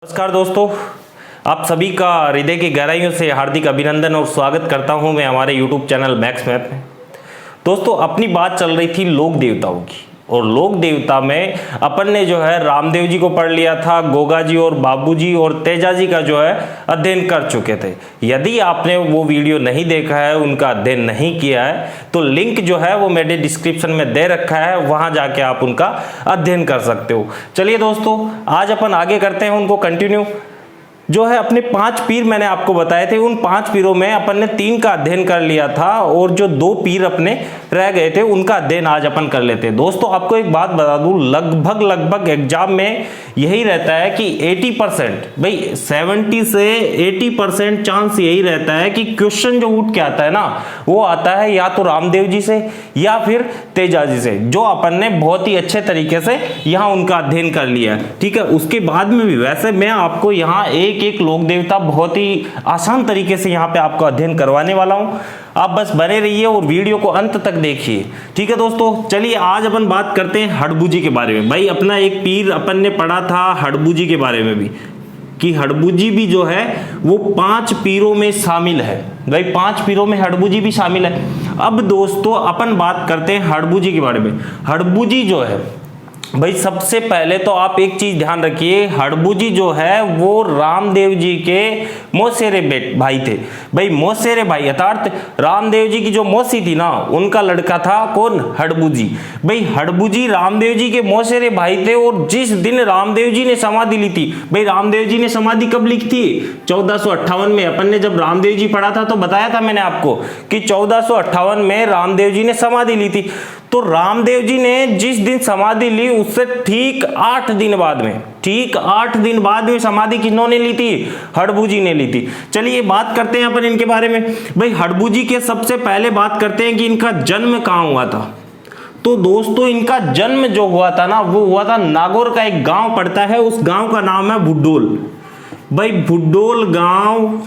नमस्कार दोस्तों, आप सभी का हृदय की गहराइयों से हार्दिक अभिनंदन और स्वागत करता हूं मैं हमारे YouTube चैनल मैक्स मैप में। दोस्तों, अपनी बात चल रही थी लोक देवताओं की, और लोक देवता में अपन ने जो है रामदेव जी को पढ़ लिया था, गोगा जी और बाबू जी और तेजा जी का जो है अध्ययन कर चुके थे। यदि आपने वो वीडियो नहीं देखा है, उनका अध्ययन नहीं किया है, तो लिंक जो है वो मैंने डिस्क्रिप्शन में दे रखा है, वहां जाके आप उनका अध्ययन कर सकते हो। चलिए दोस्तों, आज अपन आगे करते हैं उनको कंटिन्यू। जो है अपने 5 पीर मैंने आपको बताए थे, उन 5 पीरों में अपन ने 3 का अध्ययन कर लिया था, और जो 2 पीर अपने रह गए थे उनका अध्ययन आज अपन कर लेते हैं। दोस्तों, आपको एक बात बता दूं, लगभग एग्जाम में यही रहता है कि 80%, भाई 70 से 80% चांस यही रहता है कि क्वेश्चन जो उठ के आता है ना, वो आता है या तो रामदेव जी से या फिर तेजा जी से, जो अपन ने बहुत ही अच्छे तरीके से यहाँ उनका अध्ययन कर लिया है। ठीक है, उसके बाद में भी वैसे मैं आपको यहाँ एक लोक देवता बहुत ही आसान तरीके से यहाँ पे आपको अध्ययन करवाने वाला हूँ। आप बस बने रहिए और वीडियो को अंत तक देखिए। ठीक है दोस्तों, चलिए आज अपन बात करते हैं हड़बू जी के बारे में। भाई अपना एक पीर अपन ने पढ़ा था हड़बू जी के बारे में भी, कि हड़बू जी भी जो है वो 5 पीरों में शामिल है। भाई 5 पीरों में हड़बू जी भी शामिल है। अब दोस्तों अपन बात करते हैं हड़बू जी के बारे में। हड़बू जी जो है, भाई सबसे पहले तो आप एक चीज ध्यान रखिए, हड़बू जी जो है वो रामदेव जी के मौसेरे भाई थे। भाई मौसेरे भाई अर्थात रामदेव जी की जो मौसी थी ना, उनका लड़का था कौन? हड़बू जी। भाई हड़बू जी रामदेव जी के मौसेरे भाई थे, और जिस दिन रामदेव जी ने समाधि ली थी, भाई रामदेव जी ने समाधि कब ली थी? 1458 में। अपन ने जब रामदेव जी पढ़ा था तो बताया था मैंने आपको कि 1458 में रामदेव जी ने समाधि ली थी। तो रामदेव जी ने जिस दिन समाधि ली उससे ठीक 8 दिन बाद में समाधि किन्होंने ली थी? हड़बू जी ने ली थी। चलिए बात करते हैं अपन इनके बारे में। भाई हड़बू जी के सबसे पहले बात करते हैं कि इनका जन्म कहाँ हुआ था। तो दोस्तों, इनका जन्म जो हुआ था ना, वो हुआ था नागौर का एक गांव पड़ता है, उस गांव का नाम है भुड्डोल। भाई भुड्डोल गांव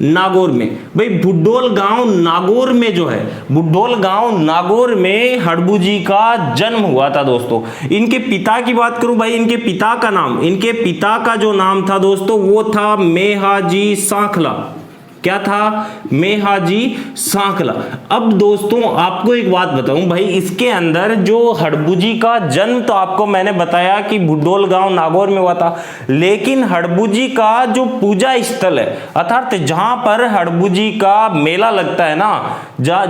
नागौर में। भाई भुड्डोल गांव नागौर में जो है, भुड्डोल गांव नागौर में हड़बू जी का जन्म हुआ था। दोस्तों, इनके पिता की बात करूं, भाई इनके पिता का जो नाम था दोस्तों, वो था मेहाजी सांखला। क्या था? मेहाजी सांखला। अब दोस्तों आपको एक बात बताऊं, भाई इसके अंदर जो हड़बू जी का जन्म तो आपको मैंने बताया कि भुड्डोल गांव नागौर में हुआ था, लेकिन हड़बू जी का जो पूजा स्थल है, अर्थात जहां पर हड़बू जी का मेला लगता है ना,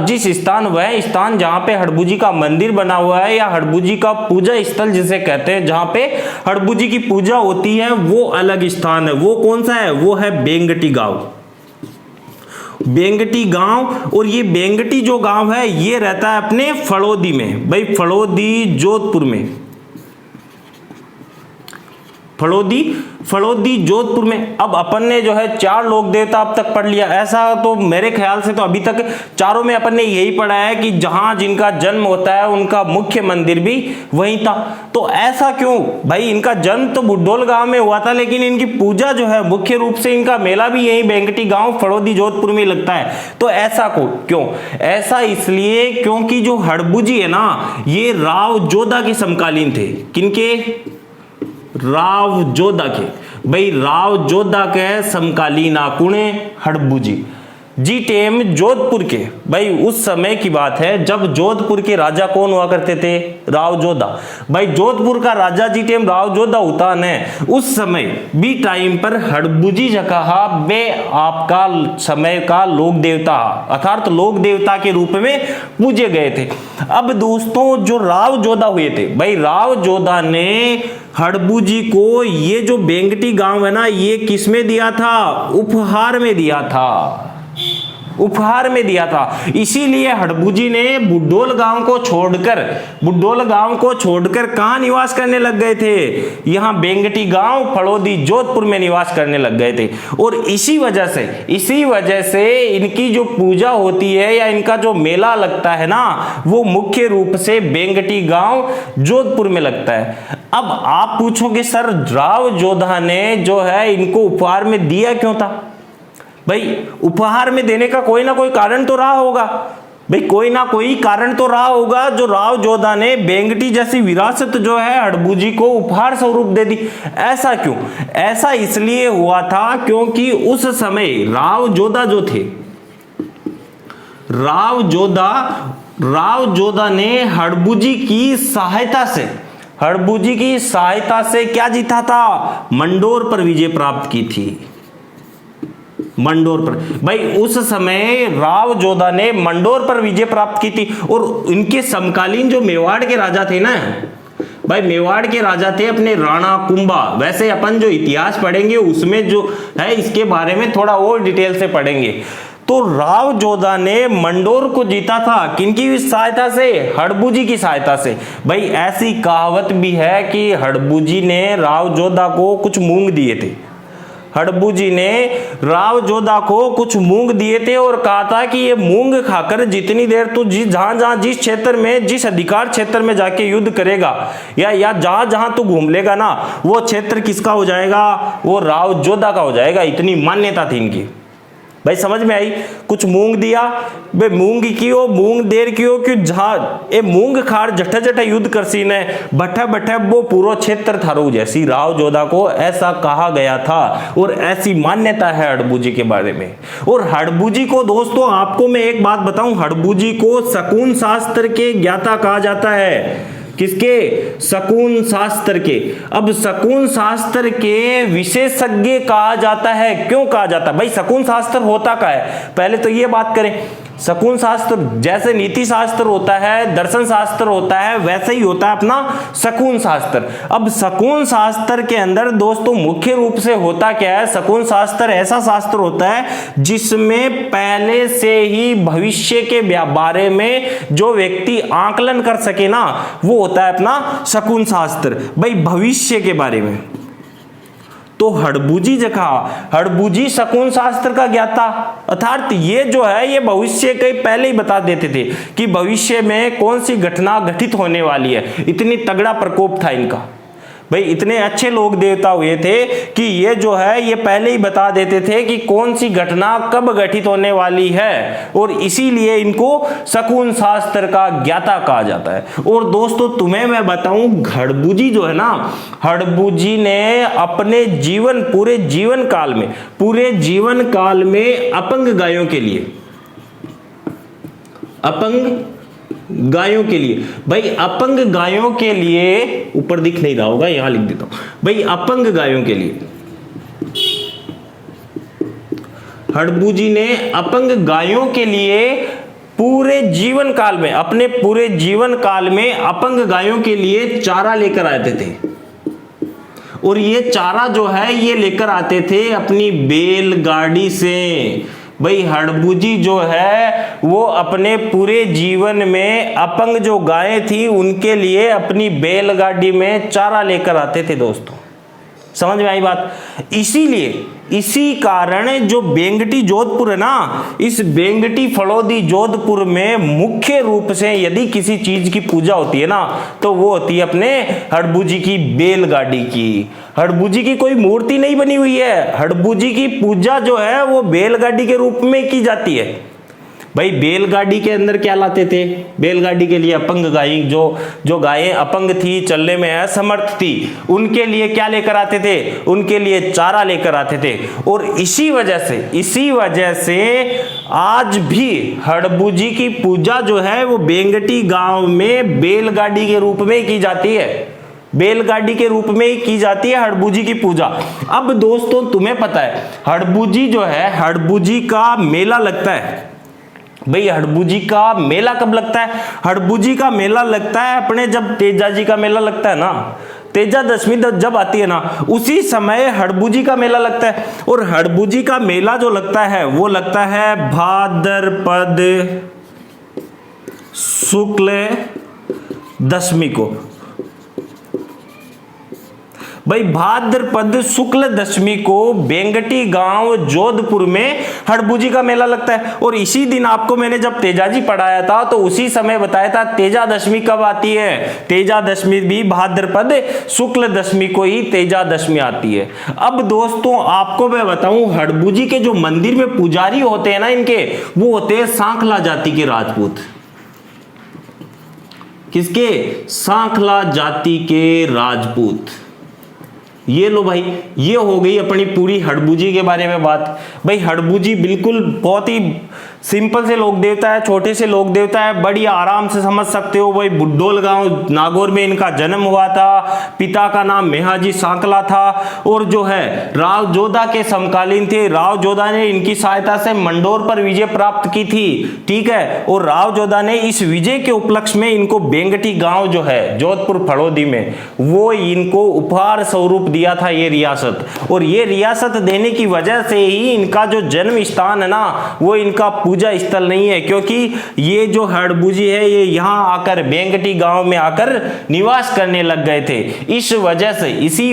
जिस स्थान, वह स्थान जहां पे हड़बू जी का मंदिर बना हुआ है, या हड़बू जी का पूजा स्थल जिसे कहते हैं, जहां पे हड़बू जी की पूजा होती है, वो अलग स्थान है। वो कौन सा है? वो है बेंगटी गांव। बेंगटी गांव, और ये बेंगटी जो गांव है ये रहता है अपने फड़ौदी में। भाई फड़ौदी जोधपुर में, फड़ौदी जोधपुर में। अब अपन ने जो है 4 लोक देवता अब तक पढ़ लिया। ऐसा तो मेरे ख्याल से तो अभी तक चारों में अपन ने यही पढ़ा है कि जहां जिनका जन्म होता है उनका मुख्य मंदिर भी वहीं था। तो ऐसा क्यों? भाई इनका जन्म तो भुड्डोल गांव में हुआ था, लेकिन इनकी पूजा जो है मुख्य रूप से, इनका मेला भी यही बेंगटी गांव फड़ौदी जोधपुर में लगता है। तो ऐसा क्यों? ऐसा इसलिए क्योंकि जो हड़बू जी है ना, ये राव जोधा के समकालीन थे। किनके? राव जोधा के। भाई राव जोधा के समकालीन आकुणे हड़बू जी टेम जोधपुर के। भाई उस समय की बात है जब जोधपुर के राजा कौन हुआ करते थे? राव जोधा। भाई जोधपुर का राजा जी टेम राव जोधा होता है, उस समय भी टाइम पर हड़बू जी कहा वे आपका समय का लोक देवता, अर्थात लोक देवता के रूप में पूजे गए थे। अब दोस्तों जो राव जोधा हुए थे, भाई राव जोधा ने हड़बू जी को ये जो बेंगटी गांव है ना, ये किस में दिया था? उपहार में दिया था। इसीलिए हड़बू जी ने भुड्डोल गांव को छोड़कर कहां निवास करने लग गए थे? यहां बेंगटी गांव फड़ौदी जोधपुर में निवास करने लग गए थे। और इसी वजह से इनकी जो पूजा होती है या इनका जो मेला लगता है ना, वो मुख्य रूप से बेंगटी गांव जोधपुर में लगता है। अब आप पूछोगे सर, राव जोधा ने जो है इनको उपहार में दिया क्यों था? भाई उपहार में देने का कोई ना कोई कारण तो रहा होगा। भाई कोई ना कोई कारण तो रहा होगा जो राव जोधा ने बेंगटी जैसी विरासत जो है हड़बू को उपहार स्वरूप दे दी। ऐसा क्यों? ऐसा इसलिए हुआ था क्योंकि उस समय राव जोधा जो थे, राव जोधा ने हड़बू की सहायता से क्या जीता था? मंडोर पर विजय प्राप्त की थी। मंडोर पर, भाई उस समय राव जोधा ने मंडोर पर विजय प्राप्त की थी। और इनके समकालीन जो मेवाड़ के राजा थे ना, भाई मेवाड़ के राजा थे अपने राणा कुंभा। वैसे अपन जो इतिहास पढ़ेंगे उसमें जो है इसके बारे में थोड़ा और डिटेल से पढ़ेंगे। तो राव जोधा ने मंडोर को जीता था किनकी सहायता से? हड़बू की सहायता से। भाई ऐसी कहावत भी है कि हड़बू ने राव जोधा को कुछ मूंग दिए थे। हड़बू ने राव जोधा को कुछ मूंग दिए थे और कहा था कि ये मूंग खाकर जितनी देर तू जहां जिस क्षेत्र में, जिस अधिकार क्षेत्र में जाके युद्ध करेगा या जहां तू घूम लेगा ना, वो क्षेत्र किसका हो जाएगा? वो राव जोधा का हो जाएगा। इतनी मान्यता थी इनकी। भाई समझ में आई? कुछ मूंग दिया, बे मूंग क्यों? मूंग देर क्यों? कि जहां ए मूंग खार जठा जठा युद्ध कर सी ने बठा बठा वो पूरा क्षेत्र थारो जैसी राव जोधा को ऐसा कहा गया था। और ऐसी मान्यता है हड़बू के बारे में। और हड़बू को दोस्तों आपको मैं एक बात बताऊं, हड़बू को शकुन शास्त्र के ज्ञाता कहा जाता है। किसके? शकुन शास्त्र के। अब शकुन शास्त्र के विशेषज्ञ कहा जाता है। क्यों कहा जाता है? भाई शकुन शास्त्र होता क्या है? पहले तो ये बात करें। शकुन शास्त्र जैसे नीति शास्त्र होता है, दर्शन शास्त्र होता है, वैसे ही होता है अपना शकुन शास्त्र। अब शकुन शास्त्र के अंदर दोस्तों मुख्य रूप से होता क्या है? शकुन शास्त्र ऐसा शास्त्र होता है जिसमें पहले से ही भविष्य के बारे में जो व्यक्ति आकलन कर सके ना, वो होता है अपना शकुन शास्त्र। भाई भविष्य के बारे में। तो हड़बू शकुन शास्त्र का ज्ञाता, अर्थात ये जो है ये भविष्य के पहले ही बता देते थे कि भविष्य में कौन सी घटना घटित होने वाली है। इतनी तगड़ा प्रकोप था इनका। भाई इतने अच्छे लोग देवता हुए थे कि ये जो है ये पहले ही बता देते थे कि कौन सी घटना कब घटित होने वाली है। और इसीलिए इनको शकुन शास्त्र का ज्ञाता कहा जाता है। और दोस्तों तुम्हें मैं बताऊं, हड़बू जो है ना, हड़बू ने अपने पूरे जीवन काल में अपंग गायों के लिए, भाई अपंग गायों के लिए, ऊपर दिख नहीं रहा होगा यहां लिख देता हूं, भाई अपंग गायों के लिए हड़बू ने अपंग गायों के लिए पूरे जीवन काल में, अपने पूरे जीवन काल में अपंग गायों के लिए चारा लेकर आते थे। और ये चारा जो है ये लेकर आते थे अपनी बैलगाड़ी से। भाई हड़बू जो है वो अपने पूरे जीवन में अपंग जो गायें थी उनके लिए अपनी बैलगाड़ी में चारा लेकर आते थे दोस्तों। समझ में आई बात? इसी कारण जो बेंगटी जोधपुर है ना, इस बेंगटी फड़ौदी जोधपुर में मुख्य रूप से यदि किसी चीज की पूजा होती है ना, तो वो होती है अपने हड़बू की बैलगाड़ी की। हड़बू की कोई मूर्ति नहीं बनी हुई है। हड़बू की पूजा जो है वो बैलगाड़ी के रूप में की जाती है। भाई बैलगाड़ी के अंदर क्या लाते थे? बैलगाड़ी के लिए अपंग गाय, जो गायें अपंग थी, चलने में असमर्थ थी, उनके लिए क्या लेकर आते थे? उनके लिए चारा लेकर आते थे। और इसी वजह से आज भी हड़बू की पूजा जो है वो बेंगटी गांव में बैलगाड़ी के रूप में की जाती है। बैलगाड़ी के रूप में ही की जाती है हड़बू की पूजा। अब दोस्तों तुम्हें पता है हड़बू जो है, हड़बू का मेला लगता है। भाई हड़बू का मेला कब लगता है? हड़बू का मेला लगता है अपने जब तेजा जी का मेला लगता है ना, तेजा दशमी जब आती है ना, उसी समय हड़बू का मेला लगता है। और हड़बू का मेला जो लगता है वो लगता है भाद्रपद शुक्ल दशमी को। भाई भाद्रपद शुक्ल दशमी को बेंगटी गांव जोधपुर में हड़बूजी का मेला लगता है। और इसी दिन आपको मैंने जब तेजाजी पढ़ाया था तो उसी समय बताया था तेजा दशमी कब आती है। तेजा दशमी भी भाद्रपद शुक्ल दशमी को ही तेजा दशमी आती है। अब दोस्तों आपको मैं बताऊं, हड़बूजी के जो मंदिर में पुजारी होते हैं ना इनके, वो होते हैं सांखला जाति के राजपूत। किसके? सांखला जाति के राजपूत। ये लो भाई, ये हो गई अपनी पूरी हड़बूजी के बारे में बात। भाई हड़बूजी बिल्कुल बहुत ही सिंपल से लोक देवता है, छोटे से लोक देवता है, बड़ी आराम से समझ सकते हो। भाई बुड्डोल गांव नागौर में इनका जन्म हुआ था। पिता का नाम मेहाजी सांकला था और जो है राव जोधा के समकालीन थे। राव जोधा ने इनकी सहायता से मंडोर पर विजय प्राप्त की थी, ठीक है। और राव जोधा ने इस विजय के उपलक्ष्य में इनको बेंगटी गांव जो है जोधपुर फड़ौदी में, वो इनको उपहार स्वरूप दिया था ये रियासत। और ये रियासत देने की वजह से ही इनका जो जन्म स्थान है ना, वो इनका पूजा स्थल नहीं है, क्योंकि ये जो हड़बूजी है ये यहां आकर बेंगटी गांव में आकर निवास करने लग गए थे। इसी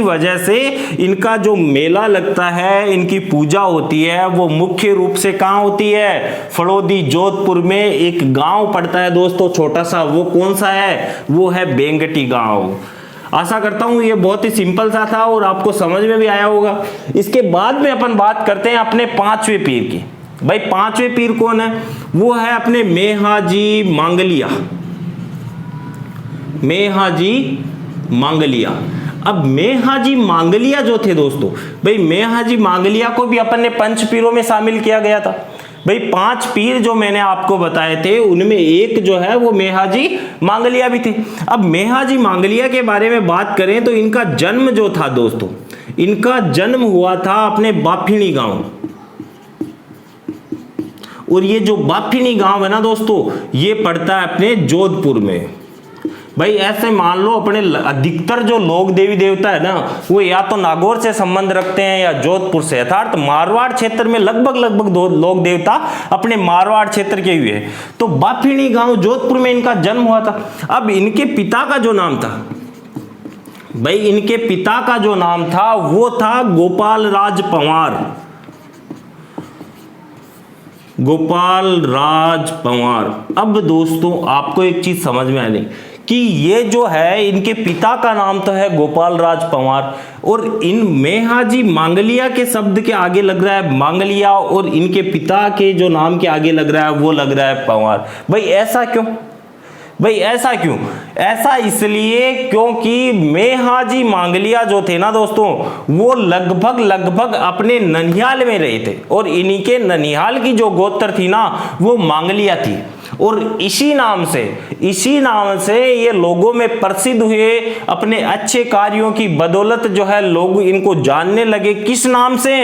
वजह से इनका जो मेला लगता है, इनकी पूजा होती है, वो मुख्य रूप से कहां होती है? फड़ौदी जोधपुर में एक गांव पड़ता है दोस्तों छोटा सा। वो कौन सा है? वो है बेंगटी गांव। आशा करता हूं ये बहुत ही सिंपल सा था और आपको समझ में भी आया होगा। इसके बाद में अपन बात करते हैं अपने पांचवें पीर की। भाई पांचवें पीर कौन है? वो है अपने मेहाजी मांगलिया। मेहाजी मांगलिया। अब मेहाजी मांगलिया जो थे दोस्तों, भाई मेहाजी मांगलिया को भी अपन ने पंच पीरों में शामिल किया गया था। भाई 5 पीर जो मैंने आपको बताए थे उनमें एक जो है वो मेहाजी मांगलिया भी थे। अब मेहाजी मांगलिया के बारे में बात करें तो इनका जन्म जो था दोस्तों, इनका जन्म हुआ था अपने बाफिनी गांव। और ये जो बाफिनी गांव है ना दोस्तों, ये पड़ता है अपने जोधपुर में। भाई ऐसे मान लो अपने अधिकतर जो लोक देवी देवता है ना, वो या तो नागौर से संबंध रखते हैं या जोधपुर से। अर्थात मारवाड़ क्षेत्र में लगभग दो लोक देवता अपने मारवाड़ क्षेत्र के हुए। तो बाफिनी गांव जोधपुर में इनका जन्म हुआ था। अब इनके पिता का जो नाम था, भाई इनके पिता का जो नाम था वो था गोपाल राज पंवार। गोपाल राज पंवार। अब दोस्तों आपको एक चीज समझ में आनी कि ये जो है इनके पिता का नाम तो है गोपाल राज पंवार, और इन मेहाजी मांगलिया के शब्द के आगे लग रहा है मांगलिया, और इनके पिता के जो नाम के आगे लग रहा है वो लग रहा है पंवार। भाई ऐसा क्यों? भाई ऐसा क्यों? ऐसा इसलिए क्योंकि मेहाजी मांगलिया जो थे ना दोस्तों, वो लगभग अपने ननिहाल में रहे थे। और इन्हीं के ननिहाल की जो गोत्र थी ना, वो मांगलिया थी। और इसी नाम से ये लोगों में प्रसिद्ध हुए। अपने अच्छे कार्यों की बदौलत जो है लोग इनको जानने लगे। किस नाम से?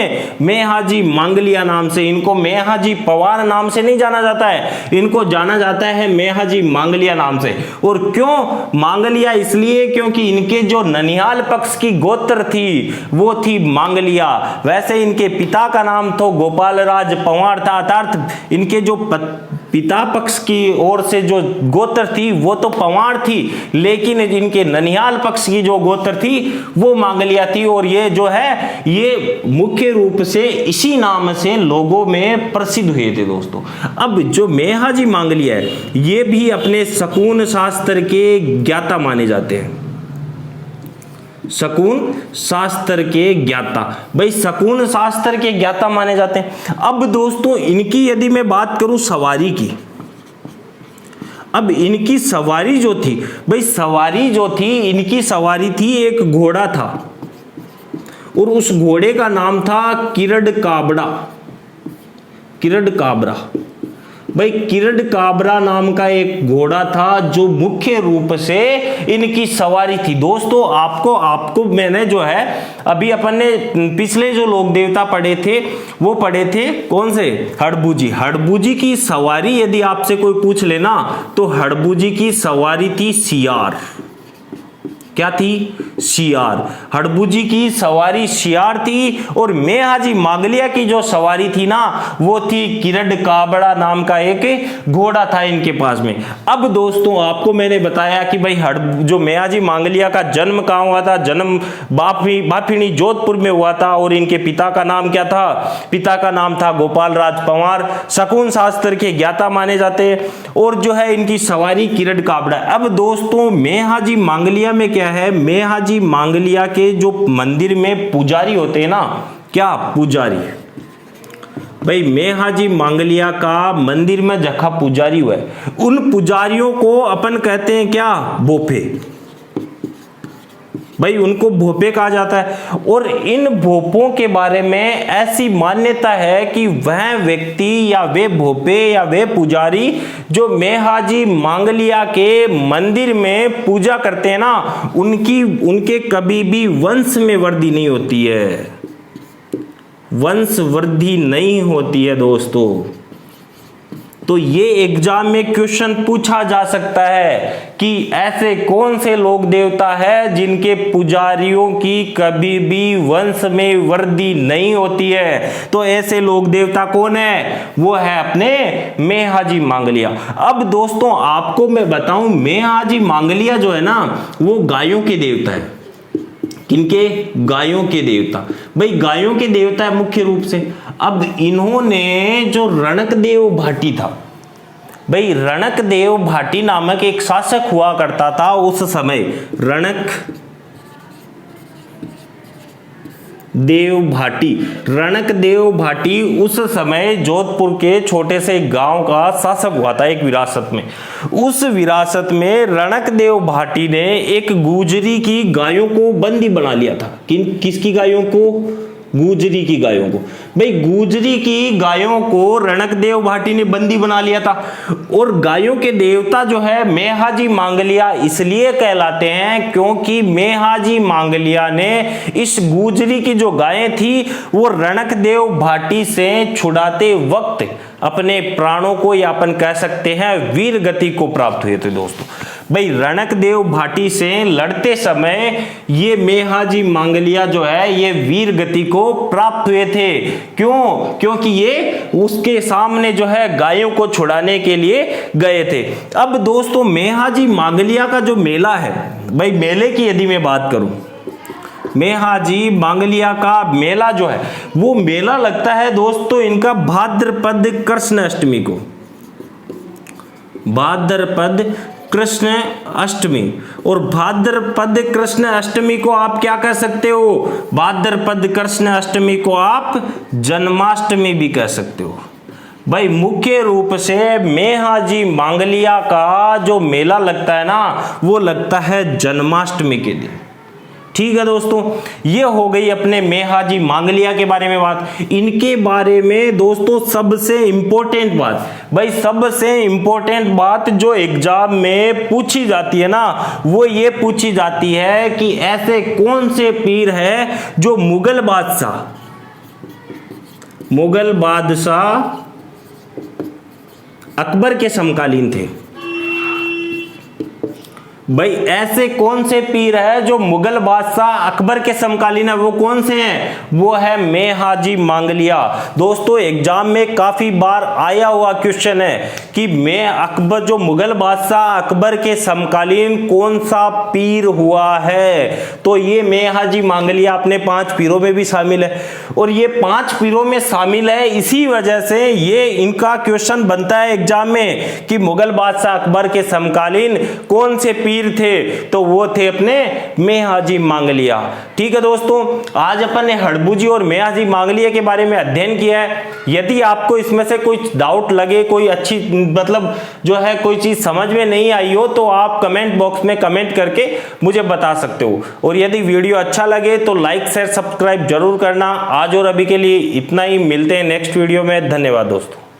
मेहाजी मांगलिया नाम से। इनको मेहाजी पंवार नाम से नहीं जाना जाता है, इनको जाना जाता है मेहाजी मांगलिया नाम से। और क्यों मांगलिया? इसलिए क्योंकि इनके जो ननिहाल पक्ष की गोत्र थी वो थी मांगलिया। वैसे इनके पिता का नाम तो गोपाल राज पंवार था, अर्थात इनके जो पिता पक्ष की ओर से जो गोत्र थी वो तो पंवार थी, लेकिन इनके ननिहाल पक्ष की जो गोत्र थी वो मांगलिया थी। और ये जो है ये मुख्य रूप से इसी नाम से लोगों में प्रसिद्ध हुए थे दोस्तों। अब जो मेहाजी मांगलिया है ये भी अपने शकुन शास्त्र के ज्ञाता माने जाते हैं। शकुन शास्त्र के ज्ञाता। भाई शकुन शास्त्र के ज्ञाता माने जाते हैं। अब दोस्तों इनकी यदि मैं बात करूं सवारी की, अब इनकी सवारी जो थी, भाई सवारी जो थी इनकी सवारी थी, एक घोड़ा था और उस घोड़े का नाम था किरड काबड़ा। किरड काबरा। भाई किरड काबरा नाम का एक घोड़ा था जो मुख्य रूप से इनकी सवारी थी। दोस्तों आपको मैंने जो है अभी अपन ने पिछले जो लोक देवता पढ़े थे वो पढ़े थे कौन से? हड़बूजी। हड़बूजी की सवारी यदि आपसे कोई पूछ लेना तो हड़बूजी की सवारी थी सियार। क्या थी? शियार। हड़बूजी की सवारी शियार थी और मेहाजी मांगलिया की जो सवारी थी ना वो थी किरड काबड़ा नाम का एक घोड़ा था इनके पास में। अब दोस्तों आपको मैंने बताया कि भाई जो मेहाजी मांगलिया का जन्म कहाँ हुआ था? जन्म बाफिनी जोधपुर में हुआ था और इनके पिता का नाम क्या था? पिता का नाम था गोपाल राज पंवार, शकुन शास्त्र के ज्ञाता माने जाते और जो है इनकी सवारी किरड काबड़ा। अब दोस्तों मेहाजी मांगलिया में क्या है? मेहाजी मांगलिया के जो मंदिर में पुजारी होते हैं ना, क्या पुजारी है भाई, मेहाजी मांगलिया का मंदिर में जखा पुजारी हुआ है, उन पुजारियों को अपन कहते हैं क्या? भोपे। भाई उनको भोपे कहा जाता है। और इन भोपों के बारे में ऐसी मान्यता है कि वह व्यक्ति या वे भोपे या वे पुजारी जो मेहाजी मांगलिया के मंदिर में पूजा करते हैं ना, उनके कभी भी वंश में वृद्धि नहीं होती है, वंश वृद्धि नहीं होती है दोस्तों। तो ये एग्जाम में क्वेश्चन पूछा जा सकता है कि ऐसे कौन से लोक देवता है जिनके पुजारियों की कभी भी वंश में वृद्धि नहीं होती है? तो ऐसे लोक देवता कौन है? वो है अपने मेहाजी मांगलिया। अब दोस्तों आपको मैं बताऊं, मेहाजी मांगलिया जो है ना वो गायों के देवता है। किनके? गायों के देवता। भाई गायों के देवता है मुख्य रूप से। अब इन्होंने जो रणकदेव भाटी था, भाई रणकदेव भाटी नामक एक शासक हुआ करता था उस समय, रणकदेव भाटी उस समय जोधपुर के छोटे से गांव का शासक हुआ था एक विरासत में। उस विरासत में रणकदेव भाटी ने एक गुजरी की गायों को बंदी बना लिया था। किसकी गायों को? गुजरी की गायों को। भाई गुजरी की गायों को रणकदेव भाटी ने बंदी बना लिया था। और गायों के देवता जो है मेहाजी मांगलिया इसलिए कहलाते हैं क्योंकि मेहाजी मांगलिया ने इस गुजरी की जो गायें थी वो रणकदेव भाटी से छुड़ाते वक्त अपने प्राणों को या अपन कह सकते हैं वीर गति को प्राप्त हुए थे दोस्तों। भाई रणकदेव भाटी से लड़ते समय ये मेहाजी मांगलिया जो है ये वीर गति को प्राप्त हुए थे। क्यों? क्योंकि ये उसके सामने जो है गायों को छुड़ाने के लिए गए थे। अब दोस्तों मेहाजी मांगलिया का जो मेला है, भाई मेले की यदि मैं बात करूं, मेहाजी मांगलिया का मेला जो है वो मेला लगता है दोस्तों इनका भाद्रपद कृष्ण अष्टमी को। भाद्रपद कृष्ण अष्टमी। और भाद्रपद कृष्ण अष्टमी को आप क्या कह सकते हो? भाद्रपद कृष्ण अष्टमी को आप जन्माष्टमी भी कह सकते हो। भाई मुख्य रूप से मेहाजी मांगलिया का जो मेला लगता है ना वो लगता है जन्माष्टमी के दिन। ठीक है दोस्तों, ये हो गई अपने मेहाजी मांगलिया के बारे में बात। इनके बारे में दोस्तों सबसे इंपॉर्टेंट बात, भाई सबसे इंपॉर्टेंट बात जो एग्जाम में पूछी जाती है ना वो ये पूछी जाती है कि ऐसे कौन से पीर है जो मुगल बादशाह अकबर के समकालीन थे। भाई ऐसे कौन से पीर है जो मुगल बादशाह अकबर के समकालीन है? वो कौन से हैं? वो है मेहाजी मांगलिया। दोस्तों एग्जाम में काफी बार आया हुआ क्वेश्चन है कि अकबर जो मुगल बादशाह अकबर के समकालीन कौन सा पीर हुआ है? तो ये मेहाजी मांगलिया अपने 5 पीरों में भी शामिल है। और ये 5 पीरों में शामिल है इसी वजह से ये इनका क्वेश्चन बनता है एग्जाम में कि मुगल बादशाह अकबर के समकालीन कौन से पीर थे? तो वो थे अपने मेहाजी मांगलिया। ठीक है दोस्तों, आज अपन ने हड़बूजी और मेहाजी मांगलिया के बारे में अध्ययन किया है। यदि आपको इसमें से कोई डाउट लगे, कोई अच्छी मतलब जो है कोई चीज समझ में नहीं आई हो तो आप कमेंट बॉक्स में कमेंट करके मुझे बता सकते हो। और यदि वीडियो अच्छा लगे तो लाइक शेयर सब्सक्राइब जरूर करना। आज और अभी के लिए इतना ही, मिलते हैं नेक्स्ट वीडियो में। धन्यवाद दोस्तों।